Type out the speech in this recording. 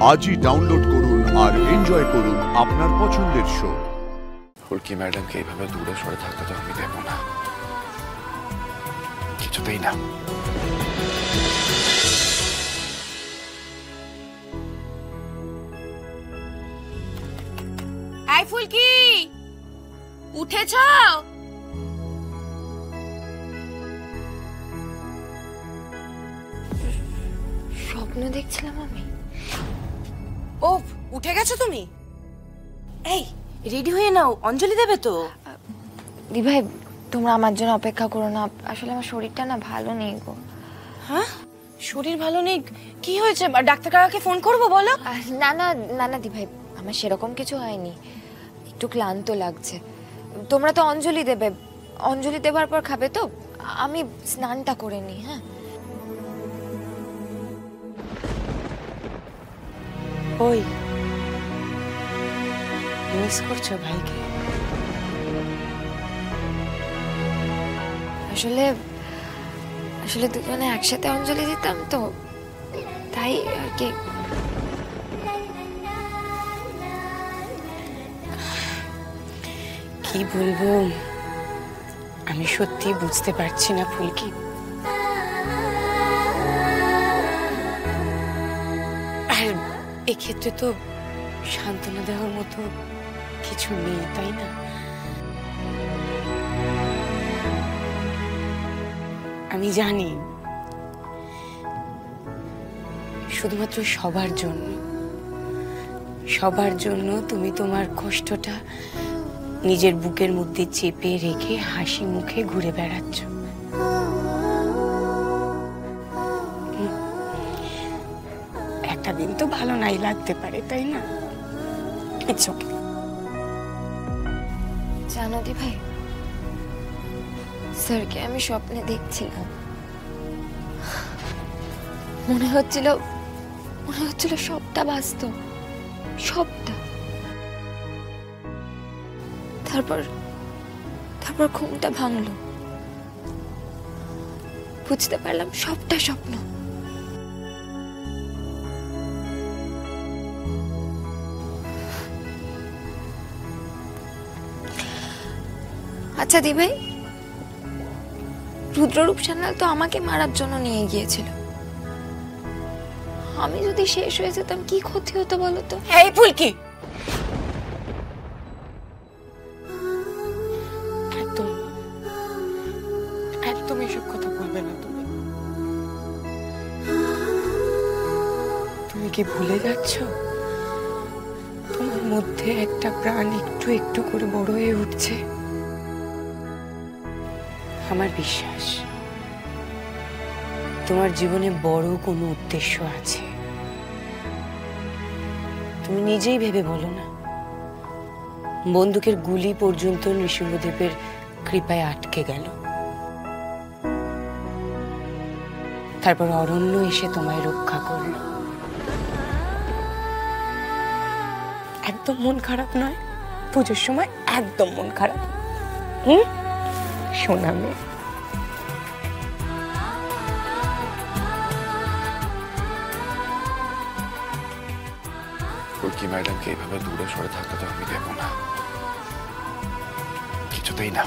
আজই ডাউনলোড করুন আর এনজয় করুন আপনার পছন্দের শো। ফুলকি ম্যাডামকে এইভাবে দূরে সরে থাকতে তো আমি দেব না, কিছুতেই না। এই ফুলকি, উঠেছ? স্বপ্ন দেখছিলাম আমি। ও, উঠে গেছো তুমি? এই রেডি হয়ে নাও, অঞ্জলি দেবে তো। দিভাই, তোমরা আমার জন্য অপেক্ষা করো না, আসলে আমার শরীরটা না ভালো নেই গো। হ্যাঁ, শরীর ভালো নেই? কি হয়েছে? ডাক্তার কাকাকে ফোন করবো বলো। না না না না দিভাই, আমার সেরকম কিছু হয়নি, একটু ক্লান্ত লাগছে। তোমরা তো অঞ্জলি দেবে, অঞ্জলি দেবার পর খাবে তো, আমি স্নানটা করে নিই। হ্যাঁ, ওই মিস করছো ভাইকে? আসলে আসলে দুজনে একসাথে অঞ্জলি দিতাম তো, তাই আর কি। কি বলবো, আমি সত্যি বুঝতে পারছি না ফুলকি। আর এক্ষেত্রে তো সান্ত্বনা দেওয়ার মতো কিছু নেই, তাই না? আমি জানি শুধুমাত্র সবার জন্য তুমি তোমার কষ্টটা নিজের বুকের মধ্যে চেপে রেখে হাসি মুখে ঘুরে বেড়াচ্ছ। একটা দিন তো ভালো নাই লাগতে পারে, তাই না? জানো দি ভাই, স্যারকে আমি স্বপ্নে দেখছিলাম, মনে হচ্ছিল সবটা বাস্তব, সবটা। তারপর ঘুমটা ভাঙলো, বুঝতে পারলাম সবটা স্বপ্ন। আচ্ছা দি ভাই, রুদ্ররূপ সান্যাল তো আমাকে মারার জন্য নিয়ে গিয়েছিল, আমি যদি শেষ হয়ে যেতাম কি ক্ষতি হতো বলো তো? এই ফুলকি, একদম এসব কথা বলবে না। তুমি কি ভুলে যাচ্ছ তোমার মধ্যে একটা প্রাণ একটু একটু করে বড় হয়ে উঠছে? আমার বিশ্বাস তোমার জীবনে বড় কোনো উদ্দেশ্য আছে। তুমি নিজেই ভেবে বলো না, বন্দুকের গুলি পর্যন্ত নৃসিংহদেবের কৃপায় আটকে গেল, তারপর অরণ্য এসে তোমায় রক্ষা করল। একদম মন খারাপ নয় পুজোর সময়, একদম মন খারাপ। শোনা মেয়ে, ফুলকি ম্যাডামকে এইভাবে দূরে সরে থাকতে তো আমি দেব না, কিছুতেই না।